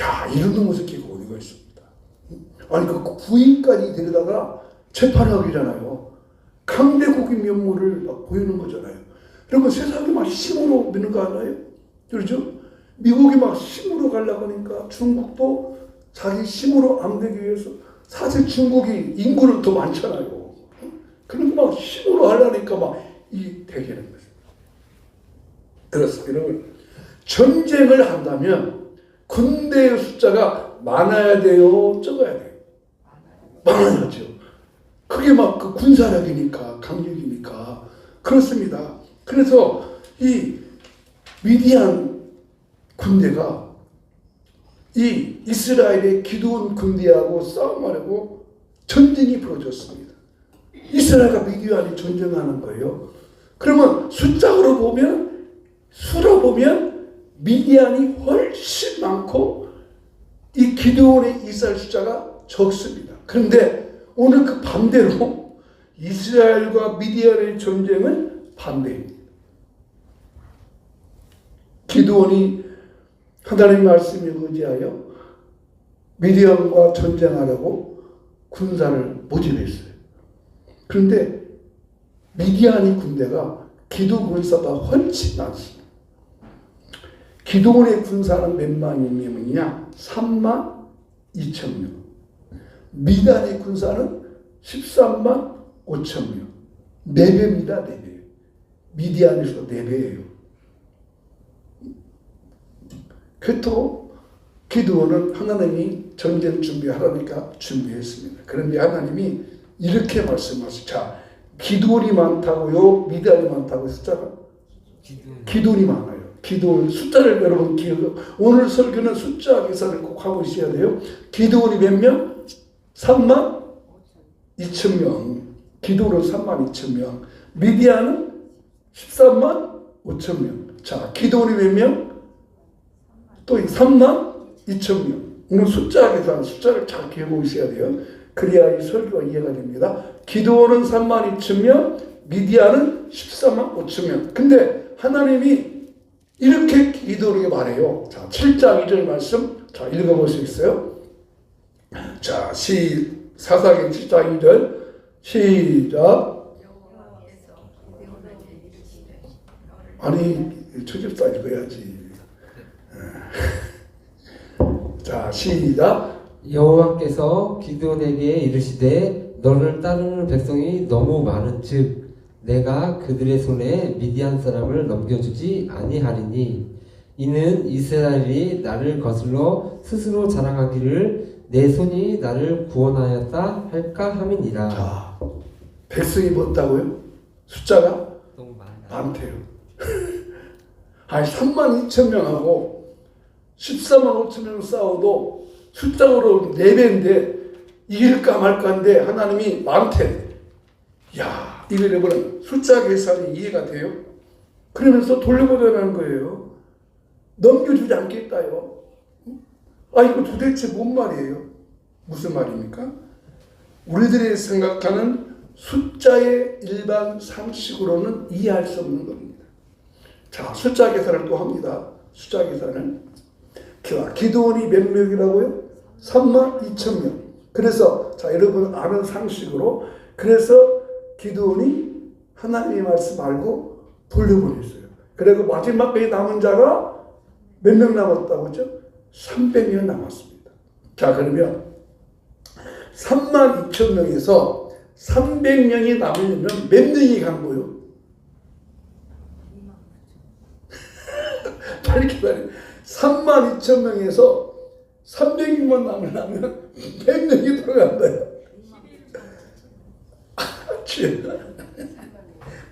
야, 이런 놈의 새끼가 어디가 있습니다. 아니, 그 부인까지 데려다가 재판하기잖아요. 강대국의 면모를 막 보이는 거잖아요. 그러면 세상이 막 힘으로 미는 거 아니에요? 그렇죠? 미국이 막 힘으로 가려고 하니까 중국도 자기 힘으로 안 되기 위해서, 사실 중국이 인구는 더 많잖아요. 그러니까 막 힘으로 하려니까 막 이 대결인 거죠. 그렇습니다. 여러분, 전쟁을 한다면 군대의 숫자가 많아야 돼요? 적어야 돼요? 많아야죠. 그게 막 그 군사력이니까, 강력이니까. 그렇습니다. 그래서 이 미디안 군대가 이 이스라엘의 기드온 군대하고 싸움하려고 전쟁이 벌어졌습니다. 이스라엘과 미디안이 전쟁하는 거예요. 그러면 숫자로 보면, 수로 보면 미디안이 훨씬 많고 이 기드온의 이스라엘 숫자가 적습니다. 그런데 오늘 그 반대로 이스라엘과 미디안의 전쟁은 반대입니다. 기드온이 하나님의 말씀에 의지하여 미디안과 전쟁하려고 군사를 모집했어요. 그런데 미디안의 군대가 기드온 군사보다 훨씬 많습니다. 기드온의 군사는 몇만 명이냐? 3만 2천 명. 미디안의 군사는 13만 5천 명. 4배입니다. 4배. 미디안에서 4배예요. 그렇다고 기드온은 하나님이 전쟁 준비하라니까 준비했습니다. 그런데 하나님이 이렇게 말씀하시죠. 자, 기드온이 많다고요? 미디안이 많다고요? 숫자가? 기드온이 많아요. 기드온 숫자를 여러분 기억. 오늘 설교는 숫자 계산을 꼭 하고 있어야 돼요. 기드온이 몇 명? 3만 2천 명. 기드온은 3만 2천 명. 미디안은 13만 5천 명. 자, 기드온이 몇 명? 또 3만 2천 명. 오늘 숫자 계산, 숫자를 잘 기억하고 있어야 돼요. 그래야 이 설교가 이해가 됩니다. 기드온은 3만 2천 명, 미디안은 14만 5천 명. 근데 하나님이 이렇게 기드온에게 말해요. 자, 7장 2절 말씀, 자, 읽어볼 수 있어요? 자, 사사기 7장 2절, 시작. 아니, 초집사 읽어야지. 자, 시작. 여호와께서 기드온에게 이르시되 너를 따르는 백성이 너무 많은즉 내가 그들의 손에 미디안 사람을 넘겨주지 아니하리니 이는 이스라엘이 나를 거슬러 스스로 자랑하기를 내 손이 나를 구원하였다 할까 함이니라. 자, 백성이 뭐다고요? 숫자가 너무 많대요. 아니 3만 2천 명하고 14만 5천 명 싸워도 숫자로 4배인데 이길까 말까인데 하나님이 많대. 야, 이거 여러분 숫자 계산이 이해가 돼요? 그러면서 돌려보내라는 거예요. 넘겨주지 않겠다요. 아, 이거 도대체 뭔 말이에요? 무슨 말입니까? 우리들이 생각하는 숫자의 일반 상식으로는 이해할 수 없는 겁니다. 자, 숫자 계산을 또 합니다. 숫자 계산을. 기드온이 몇 명이라고요? 3만 2천 명. 그래서 자, 여러분 아는 상식으로 그래서 기드온이 하나님의 말씀 알고 돌려보냈어요. 그리고 마지막에 남은 자가 몇 명 남았다고 했죠? 300명 남았습니다. 자, 그러면 3만 2천 명에서 300명이 남으려면 몇 명이 간 거예요? 빨리 기다려. 3만 2천 명에서 300명만 남으려면 100명이 들어간다요.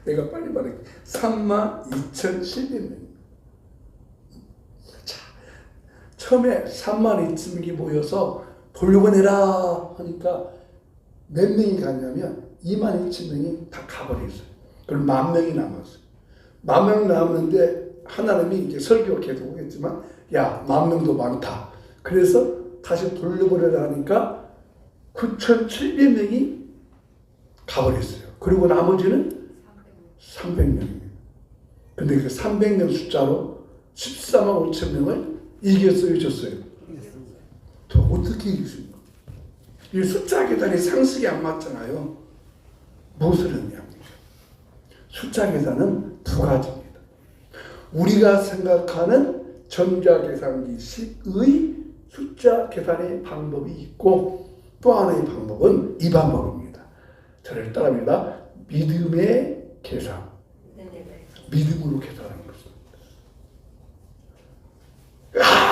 내가 빨리 말해. 3만 2,700명. 자, 처음에 3만 2천 명이 모여서 돌려보내라 하니까 몇 명이 갔냐면 2만 2천 명이 다 가버렸어요. 그럼 10,000명이 남았어요. 10,000명 남았는데 하나님이 이제 설교 계속 오겠지만 야, 10,000명도 많다. 그래서 다시 돌려보내라 하니까 9,700명이 가버렸어요. 그리고 나머지는 300명입니다. 근데 그 300명 숫자로 14만 5천 명을 이겼어요, 졌어요? 또 어떻게 이기십니까? 이 숫자 계산이 상식이 안 맞잖아요. 무엇을 의미합니까? 숫자 계산은 두 가지입니다. 우리가 생각하는 전자계산기식의 숫자 계산의 방법이 있고 또 하나의 방법은 이 방법입니다. 저를 따라합니다. 믿음의 계산. 믿음으로 계산하는 것입니다.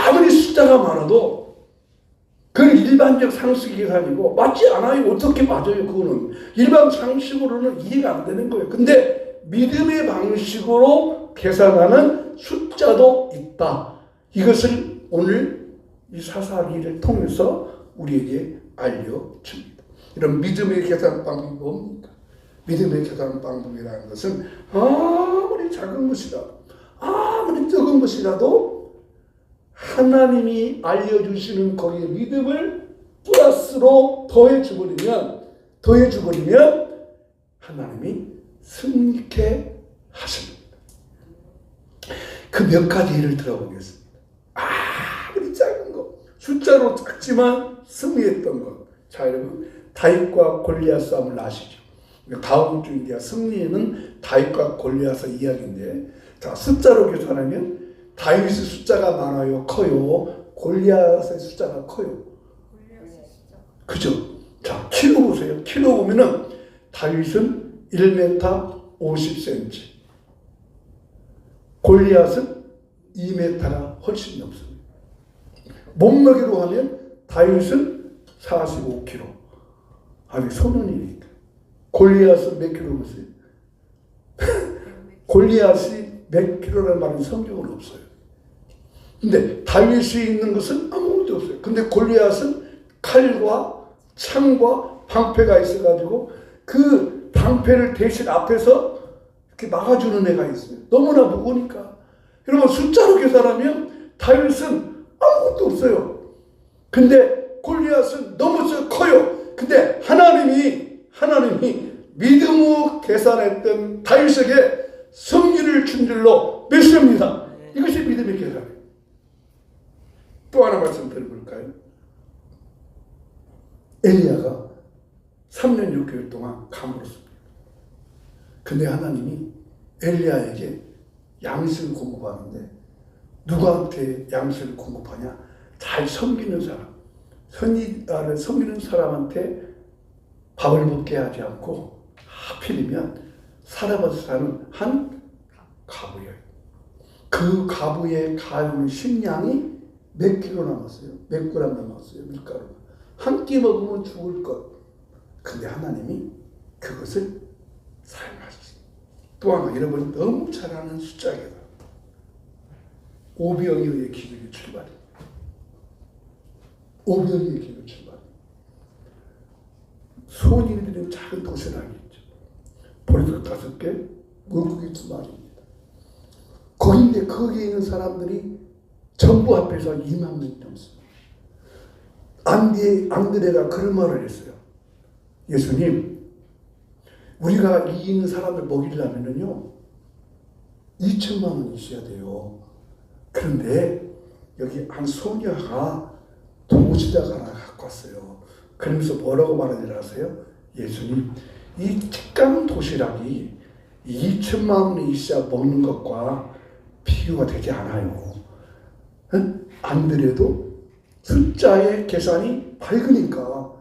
아무리 숫자가 많아도 그건 일반적 상식 계산이고 맞지 않아요. 어떻게 맞아요? 그거는 일반 상식으로는 이해가 안 되는 거예요. 근데 믿음의 방식으로 계산하는 숫자도 있다. 이것을 오늘 이 사사기를 통해서 우리에게 알려줍니다. 이런 믿음의 계산 방법이 뭡니까? 믿음의 계산 방법이라는 것은 아무리 작은 것이라도 아무리 적은 것이라도 하나님이 알려주시는 거기에 믿음을 플러스로 더해주버리면 하나님이 승리케 하십니다. 그 몇 가지 예를 들어보겠습니다. 아무리 작은 것, 숫자로 작지만 승리했던 것. 자, 여러분, 다윗과 골리앗 싸움을 아시죠? 다음 주 이제 승리는 다윗과 골리앗의 이야기인데, 자, 숫자로 계산하면 다윗의 숫자가 많아요, 커요? 골리앗의 숫자가 커요? 그죠? 자, 키로 보세요. 키로 보면은 다윗은 1m 50cm, 골리앗은 2m가 훨씬 넘습니다. 몸무게로 하면 다윗은 45kg, 아니 소년이니까. 골리앗은 몇 킬로 보세요? 골리앗이 몇 킬로라는 말은 성경은 없어요. 근데 다윗이 있는 것은 아무것도 없어요. 근데 골리앗은 칼과 창과 방패가 있어가지고 그 방패를 대신 앞에서 이렇게 막아주는 애가 있어요. 너무나 무거우니까. 여러분 숫자로 계산하면 다윗은 아무것도 없어요. 근데 골리앗은 너무 커요. 근데 하나님이 믿음으로 계산했던 다윗에게 승리를 준 줄로 믿습니다. 이것이 믿음의 계산이에요. 또 하나 말씀 드려볼까요? 엘리야가 3년 6개월 동안 가물었습니다. 근데 하나님이 엘리야에게 양식을 공급하는데 누구한테 양식을 공급하냐? 잘 섬기는 사람, 선지자를 섬기는 사람한테 밥을 먹게 하지 않고 하필이면 사람에서 사는 한 가부예요. 그 가부의 가용 식량이 몇 킬로 남았어요? 몇 그램 남았어요? 밀가루. 한 끼 먹으면 죽을 것. 근데 하나님이 그것을 사용하시죠. 또 하나 여러분 너무 잘 아는 숫자입니다. 오병이어의 기적의 출발입니다. 오병이어의 기적의 출발. 손이 들인 작은 도시락이죠. 보리떡 5개, 물고기 2마리입니다. 거기인데 거기에 있는 사람들이 전부 앞에서 2만 명이 넘습니다. 안드레가 그런 말을 했어요. 예수님, 우리가 이 있는 사람을 먹이려면요 2천만 원 있어야 돼요. 그런데 여기 한 소녀가 도시락 하나 갖고 왔어요. 그러면서 뭐라고 말하는지 아세요? 예수님, 이 tik가는 도시락이 2천만 원이 있어야 먹는 것과 비교가 되지 않아요. 안 그래도 숫자의 계산이 밝으니까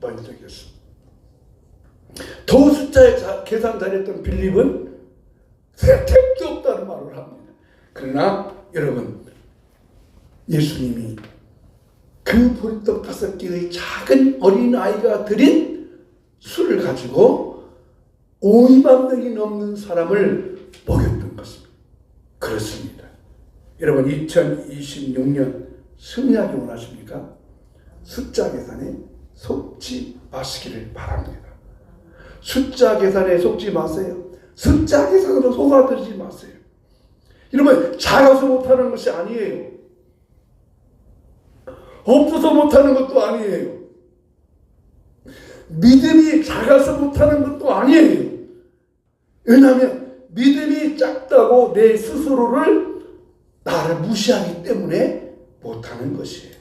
만족했습니다. 더 숫자의 계산 잘했던 빌립은 택도 없다는 말을 합니다. 그러나 여러분, 예수님이 그 보리떡 5개의 작은 어린아이가 드린 술을 가지고 5만 명이 넘는 사람을 먹였던 것입니다. 그렇습니다. 여러분 2026년 승리하기 원하십니까? 숫자 계산에 속지 마시기를 바랍니다. 숫자 계산에 속지 마세요. 숫자 계산으로 속아들지 마세요. 여러분 작아서 못하는 것이 아니에요. 없어서 못하는 것도 아니에요. 믿음이 작아서 못하는 것도 아니에요. 왜냐하면 믿음이 작다고 내 스스로를 나를 무시하기 때문에 못하는 것이에요.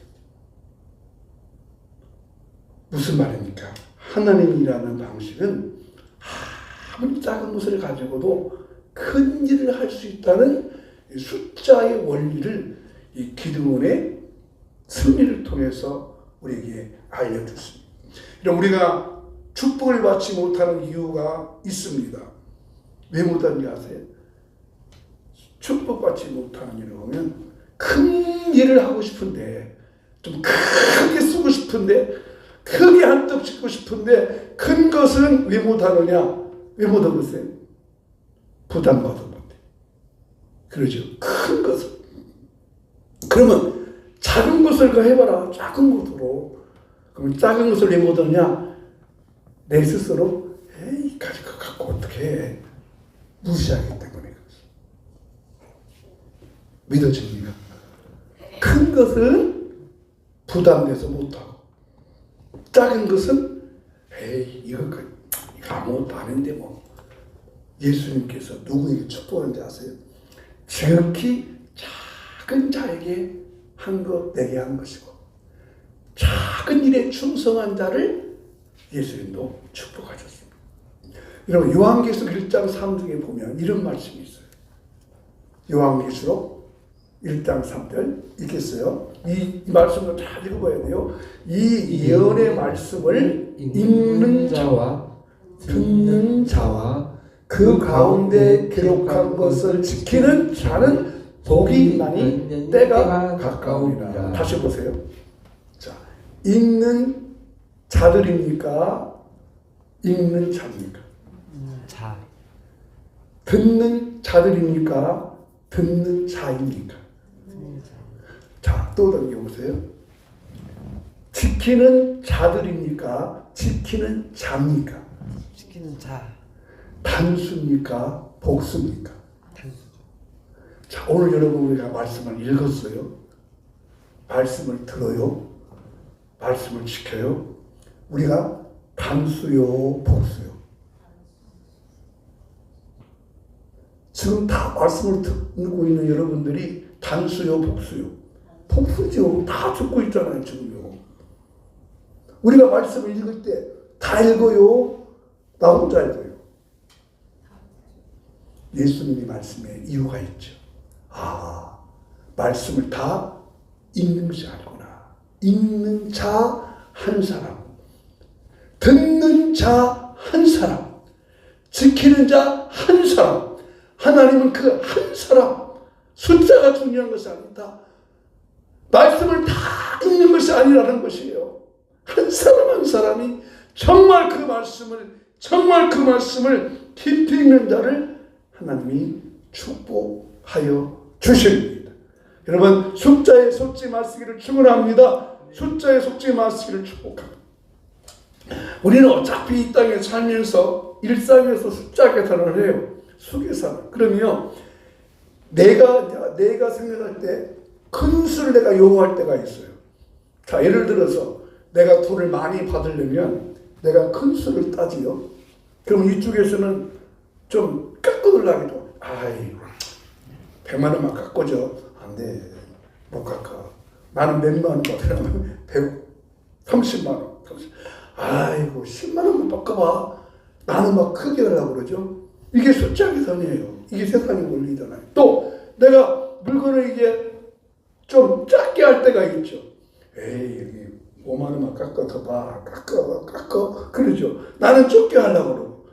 무슨 말입니까? 하나님이라는 방식은 아무리 작은 것을 가지고도 큰 일을 할 수 있다는 숫자의 원리를 이 기드온의 승리를 통해서 우리에게 알려줬습니다. 우리가 축복을 받지 못하는 이유가 있습니다. 왜 못하는지 아세요? 축복받지 못하는 일을 보면 큰 일을 하고 싶은데, 좀 크게 쓰고 싶은데, 크게 한턱 짓고 싶은데, 큰 것은 왜 못하느냐? 왜 못하겠어요? 부담받아 못해. 그러죠. 큰 것은. 그러면 작은 것을 해봐라. 작은 것으로. 그럼 작은 것을 왜 못하느냐? 내 스스로 에이 가질 것 갖고 어떻게 해. 무시하기 때문에 믿어집니까? 큰 것은 부담돼서 못하고, 작은 것은 에이 이거 아무것도 아닌데 뭐. 예수님께서 누구에게 축복하는지 아세요? 지극히 작은 자에게 한 것 내게 한 것이고, 작은 일에 충성한 자를 예수님도 축복하셨습니다. 여러분 요한계시록 1장 3절에 보면 이런 말씀이 있어요. 요한계시록 1장 3절 읽겠어요. 이 말씀을 잘 읽어봐야 돼요. 이 예언의 말씀을 읽는 자와 듣는 자와 그 가운데 기록한 것을 지키는 자는 복이 있나니 때가 가까우니라. 다시 보세요. 자, 읽는 자들입니까? 읽는 자입니까? 자. 듣는 자들입니까? 듣는 자입니까? 자, 또 넘겨보세요. 지키는 자들입니까? 지키는 자입니까? 지키는 자. 단수입니까? 복수입니까? 단수죠. 자, 오늘 여러분 우리가 말씀을 읽었어요. 말씀을 들어요. 말씀을 지켜요. 우리가 단수요, 복수요. 지금 다 말씀을 듣고 있는 여러분들이 단수요, 복수요. 복수죠. 다 듣고 있잖아요, 지금요. 우리가 말씀을 읽을 때 다 읽어요. 나 혼자 읽어요. 예수님이 말씀에 이유가 있죠. 아, 말씀을 다 읽는 것이 아니구나. 읽는 자 한 사람, 듣는 자 한 사람, 지키는 자 한 사람. 하나님은 그 한 사람, 숫자가 중요한 것이 아니다. 말씀을 다 읽는 것이 아니라는 것이에요. 한 사람 한 사람이 정말 그 말씀을 깊이 읽는 자를 하나님이 축복하여 주십니다. 여러분 숫자에 속지 마시기를 축원합니다. 숫자에 속지 마시기를 축복합니다. 우리는 어차피 이 땅에 살면서 일상에서 숫자 계산을 해요. 수계산. 그러면 내가 생각할 때 큰 수를 내가 요구할 때가 있어요. 자, 예를 들어서 내가 돈을 많이 받으려면 내가 큰 수를 따지요. 그럼 이쪽에서는 좀 깎아달라기도. 아이, 100만 원만 깎아줘. 안 돼. 못 깎아. 나는 몇만 원 받으려면 130만 원. 아이고, 10만 원만 바꿔봐. 나는 막 크게 하려고 그러죠. 이게 숫자 계산이에요. 이게 세상의 원리잖아요. 또 내가 물건을 이게 좀 작게 할 때가 있죠. 에이, 여기 5만 원만 깎아봐. 깎아. 그러죠. 나는 적게 하려고 그러고.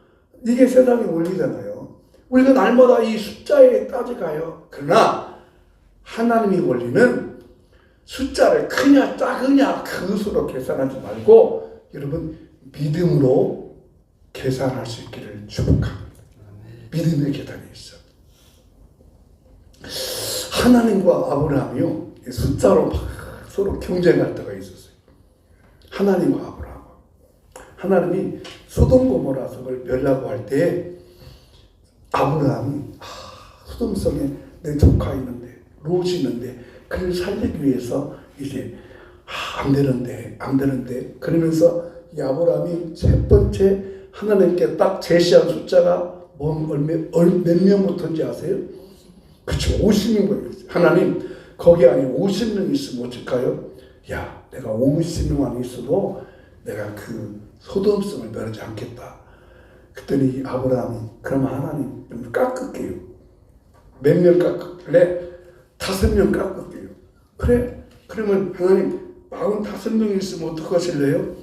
이게 세상의 원리잖아요. 우리가 날마다 이 숫자에 따져가요. 그러나 하나님의 원리는 숫자를 크냐 작으냐 그것으로 계산하지 말고 여러분 믿음으로 계산할 수 있기를 축복합니다. 믿음의 계산이 있어. 하나님과 아브라함이요 숫자로 막 서로 경쟁할 때가 있었어요. 하나님과 아브라함. 하나님이 소돔 고모라 성을 멸라고 할 때 아브라함이 소돔성에 내 조카 있는데 롯이 있는데 그를 살리기 위해서 이제 안 되는데 그러면서 이 아브라함이 첫 번째 하나님께 딱 제시한 숫자가 몇 명부터인지 아세요? 그렇죠. 50명. 하나님 거기 안에 50명 있으면 어쩔까요? 야, 내가 50명 안에 있어도 내가 그 소돔성을 멸하지 않겠다. 그랬더니 아브라함이 그러면 하나님 좀 깎을게요. 몇 명 깎을래? 5명 깎을게요. 그래? 그러면 하나님 45명이 있으면 어떡하실래요?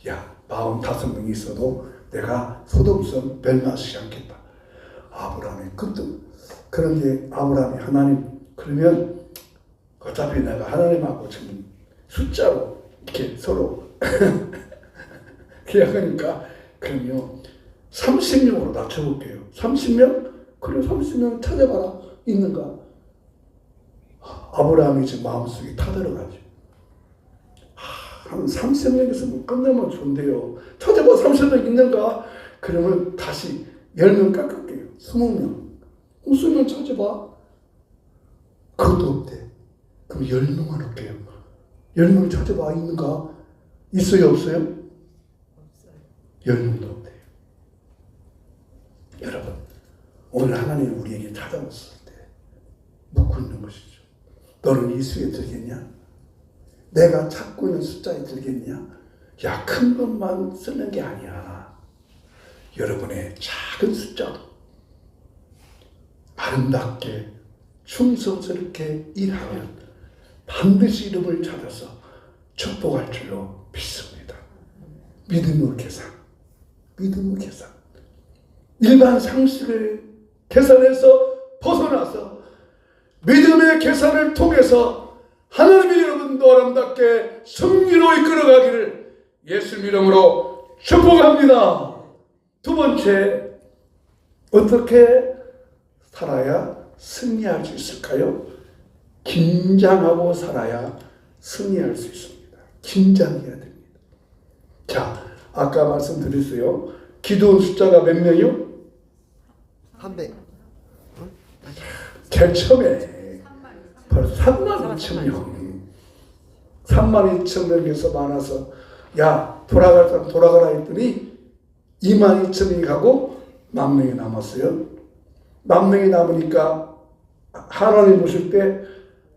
야 45명이 있어도 내가 소돔성 멸망하지 않겠다. 아브라함이 그런데 아브라함이 하나님 그러면 어차피 내가 하나님하고 지금 숫자로 이렇게 서로 계약하니까 그럼요 30명으로 낮춰볼게요. 30명? 그래 30명 찾아봐라. 있는가? 아브라함이 지금 마음속에 타들어가죠. 한 30명 있으면 끝내면 좋은데요. 찾아봐 30명 있는가? 그러면 다시 10명 깎을게요. 20명. 20명 찾아봐. 그것도 없대. 그럼 10명만 할게요. 10명 찾아봐. 있는가? 있어요? 없어요? 없어요. 10명도 없대요. 여러분, 오늘 하나님 우리에게 찾아왔을 때 묻고 있는 것이죠. 너는 이 수에 들겠냐? 내가 찾고 있는 숫자에 들겠냐? 야, 큰 것만 쓰는 게 아니야. 여러분의 작은 숫자도 아름답게 충성스럽게 일하면 반드시 이름을 찾아서 축복할 줄로 믿습니다. 믿음의 계산. 믿음의 계산. 일반 상식을 계산해서 벗어나서 믿음의 계산을 통해서 하나님이 여러분도 아름답게 승리로 이끌어가기를 예수 이름으로 축복합니다. 두 번째, 어떻게 살아야 승리할 수 있을까요? 긴장하고 살아야 승리할 수 있습니다. 긴장해야 됩니다. 자, 아까 말씀드렸어요. 기도원 숫자가 몇 명이요? 300. 제일 처음에 벌써 3만 2천 명. 3만 2천 명에서 많아서 야 돌아갈 사람 돌아가라 했더니 2만 2천 명이 가고 10,000명이 남았어요. 10,000명이 남으니까 하나님 보실 때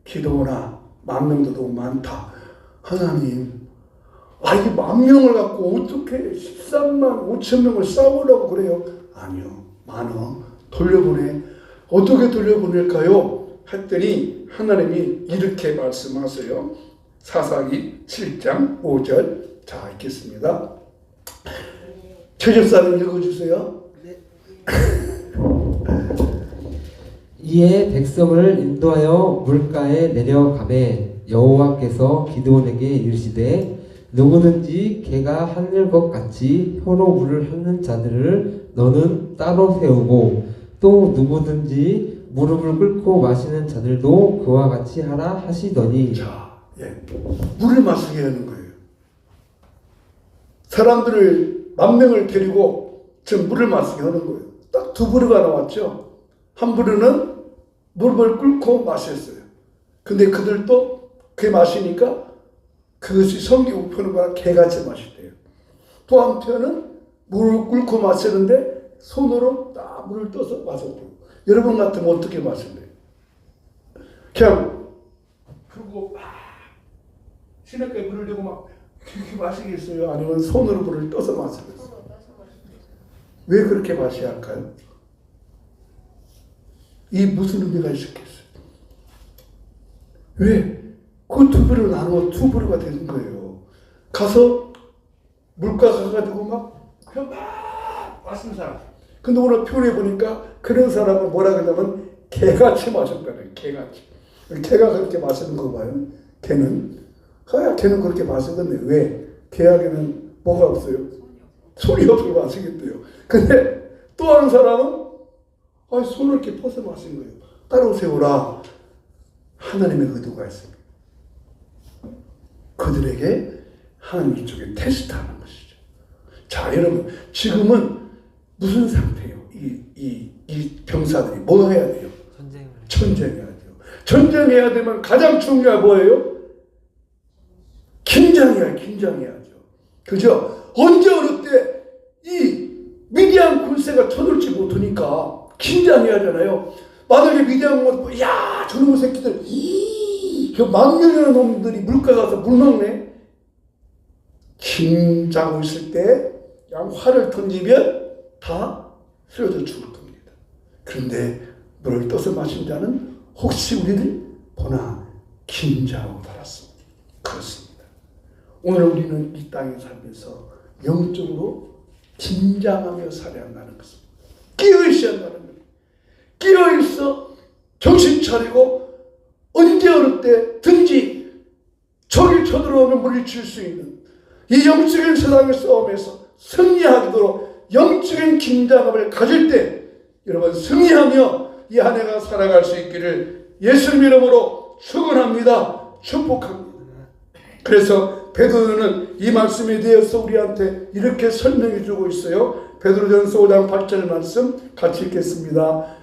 기도나 10,000명도 너무 많다. 하나님, 이게 10,000명을 갖고 어떻게 13만 5천 명을 싸우려고 그래요? 아니요, 많어. 돌려보내. 어떻게 돌려보낼까요? 했더니 하나님이 이렇게 말씀하세요. 사사기 7장 5절. 자, 읽겠습니다. 최적사님 읽어주세요. 이에 백성을 인도하여 물가에 내려가매 여호와께서 기드온에게 이르시되 누구든지 개가 하늘 것 같이 혀로 물을 핥는 자들을 너는 따로 세우고 또 누구든지 무릎을 꿇고 마시는 자들도 그와 같이 하라 하시더니. 자, 물을 마시게 하는 거예요. 사람들을 10,000명을 데리고 지금 물을 마시게 하는 거예요. 딱 두 부류가 나왔죠. 한 부류는 무릎을 꿇고 마셨어요. 근데 그들도 그게 마시니까 그것이 성경 우편은 거라 개같이 마시대요. 또 한편은 물을 꿇고 마시는데 손으로 딱 물을 떠서 마셨대요. 여러분 같으면 어떻게 마실래요? 그냥 그리고 막 시냇가에 물을 대고 막 그렇게 마시겠어요? 아니면 손으로 물을 떠서 마시겠어요? 왜 그렇게 마셔야 할까요? 이 무슨 의미가 있었겠어요? 왜? 그 두 부류 나누어 두 부류가 되는 거예요. 가서 물가 가가지고 그냥 막 마시는 사람. 근데 오늘 표현해 보니까 그런 사람은 뭐라 그러냐면 개같이 마셨다는 개같이. 개가 그렇게 마시는 거 봐요. 개는 그렇게 마시던데 왜? 개에게는 뭐가 없어요? 손이 없어서 마시겠대요. 근데 또 한 사람은 손을 이렇게 퍼서 마신 거예요. 따로 세우라. 하나님의 의도가 있습니다. 그들에게 하나님 이쪽에 테스트하는 것이죠. 자, 여러분, 지금은 무슨 상태예요? 이 병사들이 뭐 해야 돼요? 전쟁해야 돼요. 전쟁해야 되면 가장 중요한 뭐예요? 긴장해야죠. 그죠? 언제 어느 때 이 미디안 군세가 쳐들지 못하니까 긴장해야 하잖아요. 만약에 미디안 군세가 야 저놈의 새끼들 저 10,000명이라는 놈들이 물가 가서 물 먹네. 긴장하고 있을 때 그냥 활을 던지면 다 쓰러져 죽을 겁니다. 그런데 물을 떠서 마신 자는 혹시 우리를 보나 긴장하고 살았습니다. 그렇습니다. 오늘 우리는 이 땅에 살면서 영적으로 긴장하며 살아야 한다는 것입니다. 끼어있어야 한다는 겁니다. 끼어있어 정신 차리고 언제 어느 때든지 적이 쳐들어오면 물리칠 수 있는 이 영적인 세상의 싸움에서 승리하도록 영적인 긴장감을 가질 때 여러분 승리하며 이 한 해가 살아갈 수 있기를 예수님 이름으로 축원합니다. 축복합니다. 그래서 베드로는 이 말씀에 대해서 우리한테 이렇게 설명해 주고 있어요. 베드로전서 5장 8절 말씀 같이 읽겠습니다.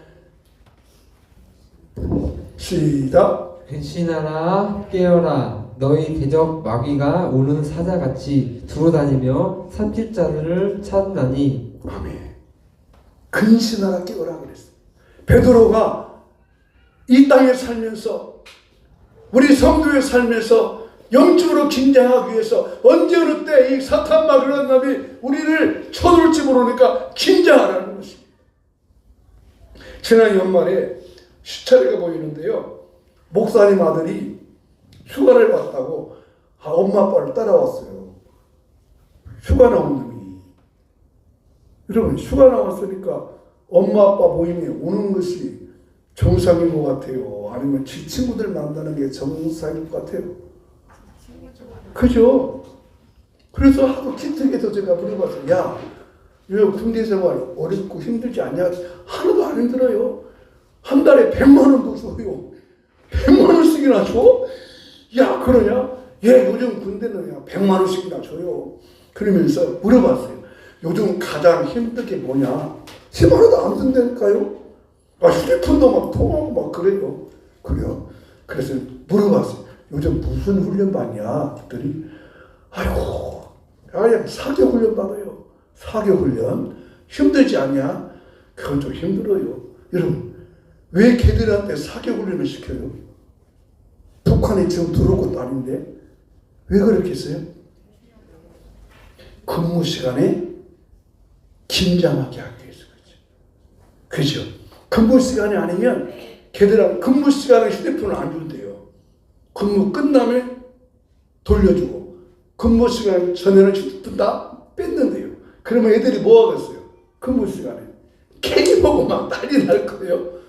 시작. 근신하라 깨어라 너희 대적 마귀가 우는 사자같이 두루다니며 삼킬 자들을 찾나니. 아멘. 근신하라 깨어라 그랬어요. 베드로가 이 땅에 살면서 우리 성도의 삶에서 영적으로 긴장하기 위해서 언제 어느 때 이 사탄 마귀라는 놈이 우리를 쳐들지 모르니까 긴장하라는 것입니다. 지난 연말에 시차례가 보이는데요. 목사님 아들이 휴가를 갔다고 엄마 아빠를 따라왔어요. 휴가 나온 놈이. 여러분 휴가 나왔으니까 엄마 아빠 모임에 오는 것이 정상인 것 같아요? 아니면 지 친구들 만나는 게 정상인 것 같아요? 그죠? 그래서 하도 기특해서 제가 물어봤어요. 야, 왜 군대 생활 어렵고 힘들지 않냐? 하나도 안 힘들어요. 한 달에 100만 원도 줘요. 100만 원씩이나 줘? 야, 그러냐? 예, 요즘 군대는 100만 원씩이나 줘요. 그러면서 물어봤어요. 요즘 가장 힘든 게 뭐냐? 10만 원도 안 든다니까요? 휴대폰도 막 통하고 막 그래요. 그래요? 그래서 물어봤어요. 요즘 무슨 훈련 받냐? 그랬더니 아이고, 그냥 사격 훈련 받아요. 사격 훈련. 힘들지 않냐? 그건 좀 힘들어요. 여러분, 왜 걔들한테 사격 훈련을 시켜요? 북한에 지금 들어올 것도 아닌데 왜 그렇게 했어요? 근무 시간에 긴장하게 하기 위해서 그렇죠. 그죠? 근무 시간이 아니면 걔들은 근무 시간에 휴대폰을 안 준대요. 근무 끝나면 돌려주고 근무 시간 전에는 휴대폰 다 뺐는데요. 그러면 애들이 뭐 하겠어요? 근무 시간에 게임 보고 막 난리 날 거예요.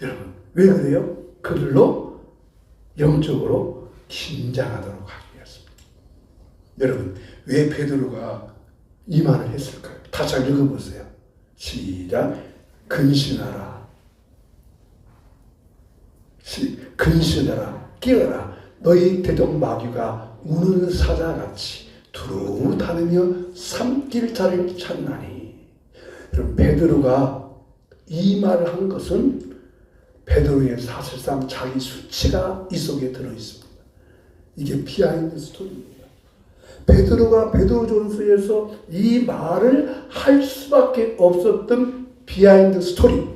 여러분 왜 그래요? 그들로 영적으로 긴장하도록 하기 위해서입니다. 여러분 왜 베드로가 이 말을 했을까요? 다시 한번 읽어보세요. 시작. 근신하라. 근신하라. 깨어라. 너희 대적 마귀가 우는 사자같이 두루 다니며 삼킬 자를 찾나니. 여러분 베드로가 이 말을 한 것은 베드로의 사실상 자기 수치가 이 속에 들어있습니다. 이게 비하인드 스토리입니다. 베드로가 베드로전서에서 이 말을 할 수밖에 없었던 비하인드 스토리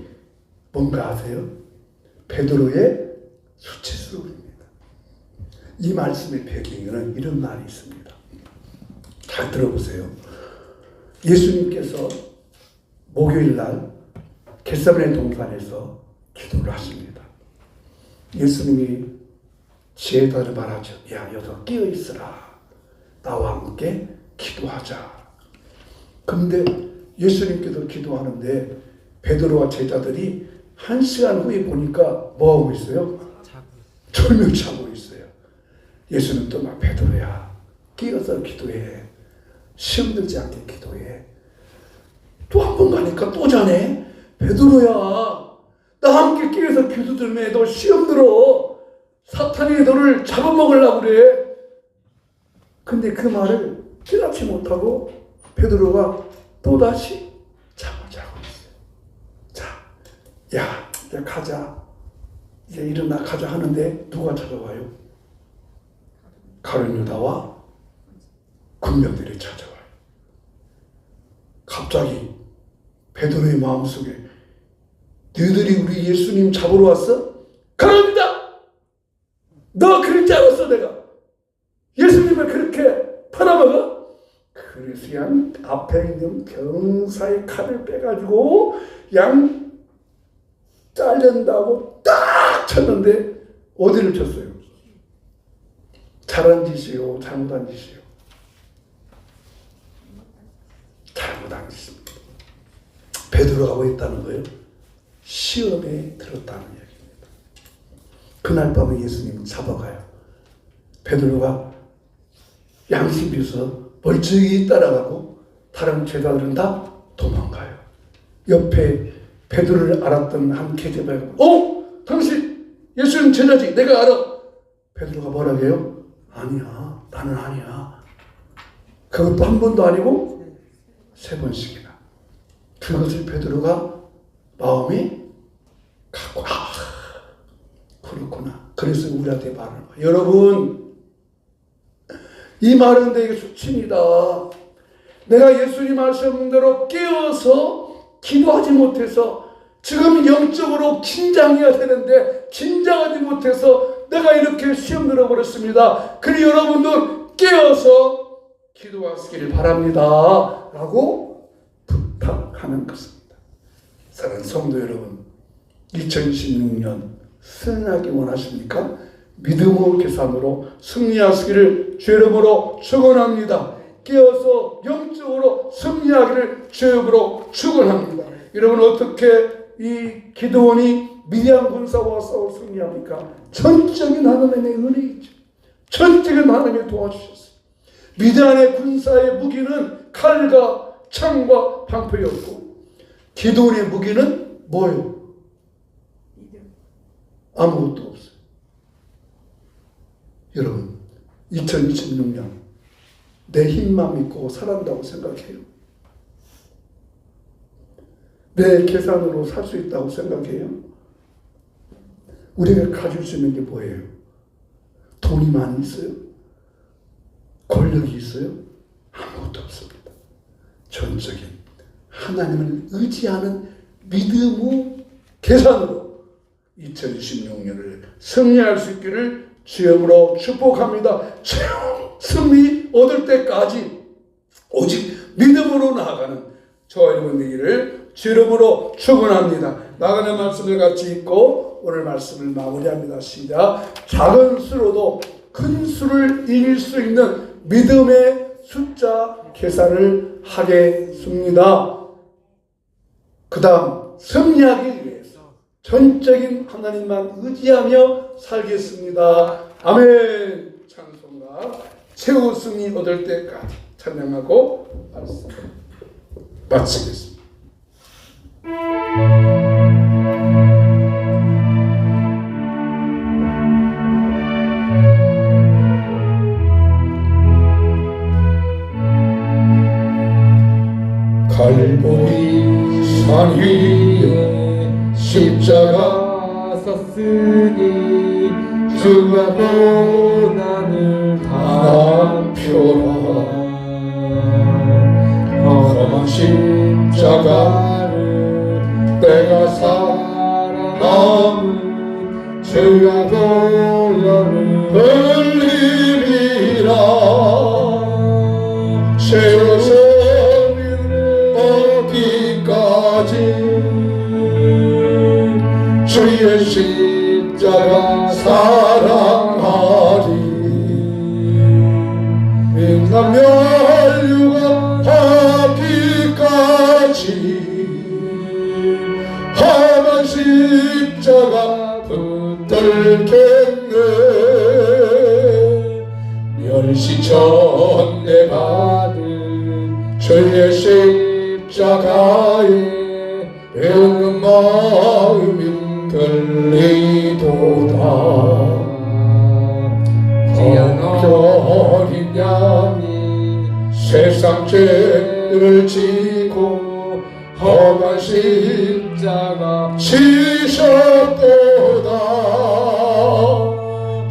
뭔가 아세요? 베드로의 수치스러움입니다. 이 말씀의 배경에는 이런 말이 있습니다. 잘 들어보세요. 예수님께서 목요일날 겟세마네 동산에서 기도를 하십니다. 예수님이 제자를 말하죠. 야, 여기서 끼어 있으라. 나와 함께 기도하자. 그런데 예수님께서 기도하는데 베드로와 제자들이 1시간 후에 보니까 뭐하고 있어요? 졸며 자고 있어요. 예수님 또 막 베드로야 끼어서 기도해. 시험 들지 않게 기도해. 또 한 번 가니까 또 자네. 베드로야 나 함께 끼어서 기도 좀 해. 너 시험 들어. 사탄이 너를 잡아먹으려고 그래. 근데 그 말을 깨닫지 못하고 베드로가 또다시 잠을 자고 있어요. 자, 야, 이제 가자. 이제 일어나 가자 하는데 누가 찾아와요? 가룟 유다와 군병들이 찾아와요. 갑자기 베드로의 마음속에 너희들이 우리 예수님 잡으러 왔어? 가룟 유다! 너 그럴 줄 알았어 내가. 예수님을 그렇게 팔아먹어? 그래서 양 앞에 있는 병사의 칼을 빼가지고 양 자른다고 딱 쳤는데 어디를 쳤어요? 잘한 짓이요, 잘못한 짓이요? 잘못한 짓입니다. 베드로가 뭐 했다는 거예요? 시험에 들었다는 얘기입니다. 그날 밤에 예수님 잡아가요. 베드로가 양심에서 멀쩡히 따라가고 다른 제자들은 다 도망가요. 옆에 베드로를 알았던 한 계제바가 당신 예수님 제자지, 내가 알아. 베드로가 뭐라고 해요? 아니야, 나는 아니야. 그것도 한 번도 아니고 3번씩이나. 그것을 베드로가 마음에 갖고 그렇구나. 그래서 우리한테 말을 해요. 여러분, 이 말은 내게 수치입니다. 내가 예수님 말씀대로 깨어서 기도하지 못해서 지금 영적으로 긴장해야 되는데 긴장하지 못해서 내가 이렇게 시험 들어버렸습니다. 그리 여러분들 깨어서 기도하시기를 바랍니다. 라고 부탁하는 것입니다. 사랑하는 성도 여러분, 2016년 승리하기 원하십니까? 믿음의 계산으로 승리하시기를 주 이름으로 축원합니다. 깨어서 영적으로 승리하기를 주 이름으로 축원합니다. 여러분, 어떻게 이 기드온이 미디안 군사와 싸워 승리합니까? 전적인 하나님의 은혜이죠. 전적인 하나님이 도와주셨어요. 미디안의 군사의 무기는 칼과 창과 방패였고 기드온의 무기는 뭐예요? 아무것도 없어요. 여러분, 2026년 내 힘만 믿고 살아간다고 생각해요? 내 계산으로 살 수 있다고 생각해요? 우리가 가질 수 있는 게 뭐예요? 돈이 많이 있어요? 권력이 있어요? 아무것도 없습니다. 전적인 하나님을 의지하는 믿음의 계산으로 2026년을 승리할 수 있기를 주님으로 축복합니다. 승리 얻을 때까지 오직 믿음으로 나아가는 저와 여러분 되기를 주님으로 축원합니다. 나가는 말씀을 같이 읽고 오늘 말씀을 마무리합니다. 시작. 작은 수로도 큰 수를 이길 수 있는 믿음의 숫자 계산을 하겠습니다. 그 다음 승리하기 위해서 전적인 하나님만 의지하며 살겠습니다. 아멘. 찬송가 최후 승리 얻을 때까지 찬양하고 말씀 마치겠습니다. 갈보리 산 위에 십자가 썼으니 주가 고난을 담표라 험한 십자가를 내가 살아남은 주가 고난을 흘리리라 세워서 주의 십자가 사랑하리 인간 멸류관하기까지 험한 십자가 붙들겠네 멸시천대 받은 주의 십자가에 배운 마음이 걸리도다 어린 양이 세상 죄를 지고 험한 십자가 지셨도다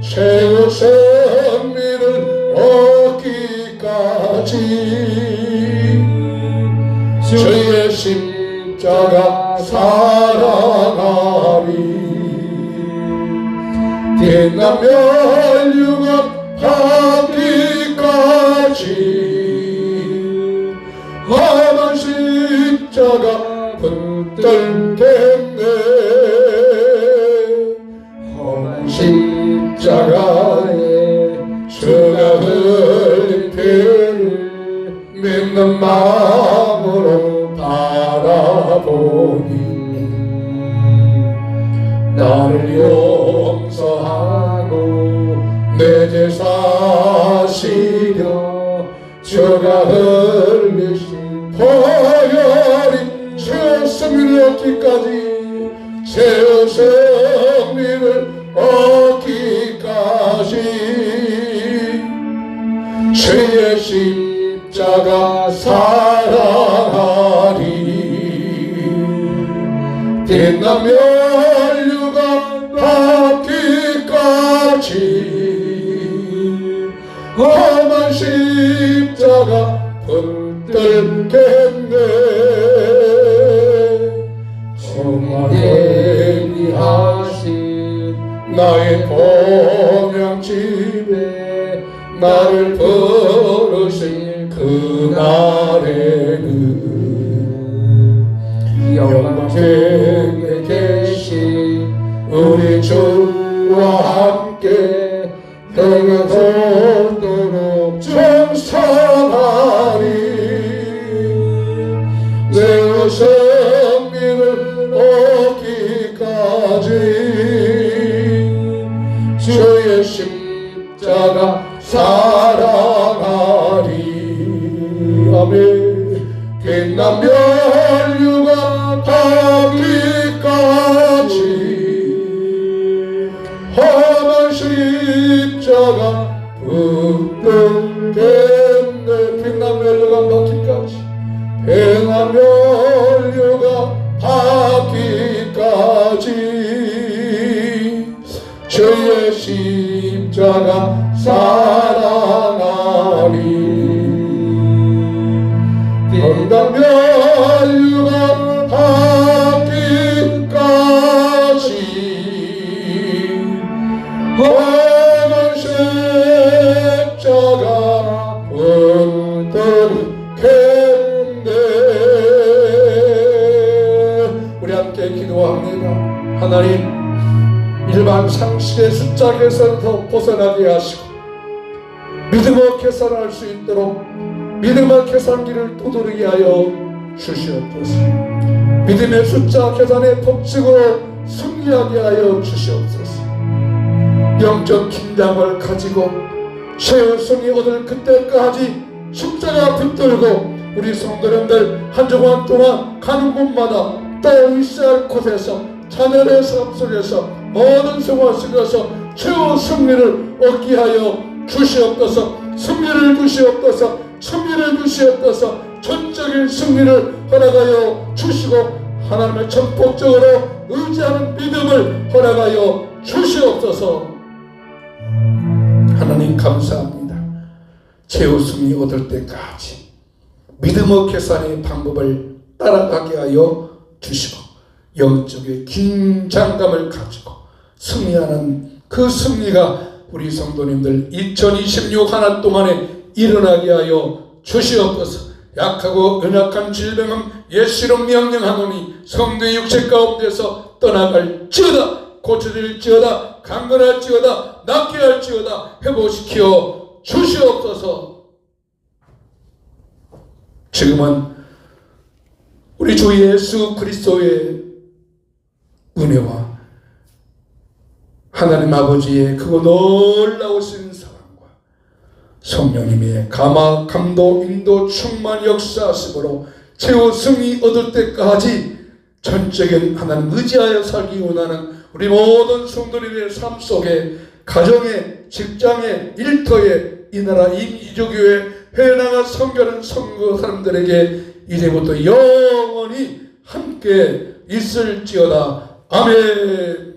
최후 승리를 얻기까지 주의 십자가 사랑하리 빛난 멸류관 하기까지 마음으로 바라보니 나를 용서하고 내 죄 사시려 주가 흘리신 보혈이 죄 승리를 얻기까지 죄 승리를 얻기까지 주의 십자가 사랑하리 빛나며 혈류가 닿기까지 험한 십자가 붙들겠네 정하게 위하신 나의 본향집에 나를 부르신 그날에는 영광중에 계신 우리 주와 함께 내가 돌도록 충성하리 내 생명을 얻기까지 주의 십자가 사랑하리 아멘 빛나며 혈류가 닿기까지 험한 십자가 붙들겠네 빛나며 혈류가 닿기까지 빛나며 혈류가 닿기까지 주의 십자가 사랑하리 빛나며 혈류가 닿기까지 험한 십자가 붙들겠네 우리 함께 기도합니다 하나님 일반 상식의 숫자 계산에서 벗어나게 하시고 믿음으로 계산할 수 있도록 믿음의 계산기를 두드리게 하여 주시옵소서 믿음의 숫자 계산의 법칙으로 승리하게 하여 주시옵소서 영적 긴장을 가지고 최우승이 얻을 그때까지 십자가 붙들고 우리 성도님들 한 주간 동안 가는 곳마다 또 있어야 할 곳에서 자녀의 삶 속에서 모든 생활 속에서 최후 승리를 얻게 하여 주시옵소서 승리를 주시옵소서 승리를 주시옵소서 전적인 승리를 허락하여 주시고 하나님의 전폭적으로 의지하는 믿음을 허락하여 주시옵소서 하나님 감사합니다 최후 승리 얻을 때까지 믿음의 계산의 방법을 따라가게 하여 주시고 영적인 긴장감을 가지고 승리하는 그 승리가 우리 성도님들 2026 한 해 동안에 일어나게 하여 주시옵소서 약하고 연약한 질병은 예수로 명령하노니 성도의 육체 가운데서 떠나갈지어다 고쳐질지어다 강건할지어다 낫게 할지어다 회복시켜 주시옵소서 지금은 우리 주 예수 그리스도의 은혜와 하나님 아버지의 그 놀라우신 사랑과 성령님의 감화, 감동, 인도, 충만 역사하심으로 최후 승리 얻을 때까지 전적인 하나님 의지하여 살기 원하는 우리 모든 성도님의 삶 속에 가정에, 직장에, 일터에 이 나라 임이조교회 회나가 섬겨는 선거 사람들에게 이제부터 영원히 함께 있을지어다. 아멘.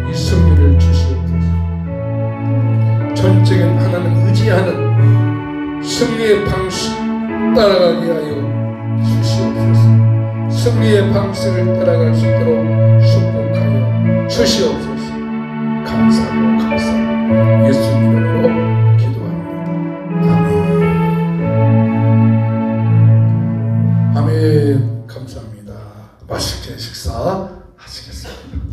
이 승리를 주시옵소서. 전적인 하나님 의지하는 승리의 방식 따라가게 하여 주시옵소서. 승리의 방식을 따라갈 수 있도록 축복하여 주시옵소서. 감사하고 감사하고 예수님 이름으로 기도합니다. 아멘. 아멘. 감사합니다. 맛있게 식사 하시겠습니다.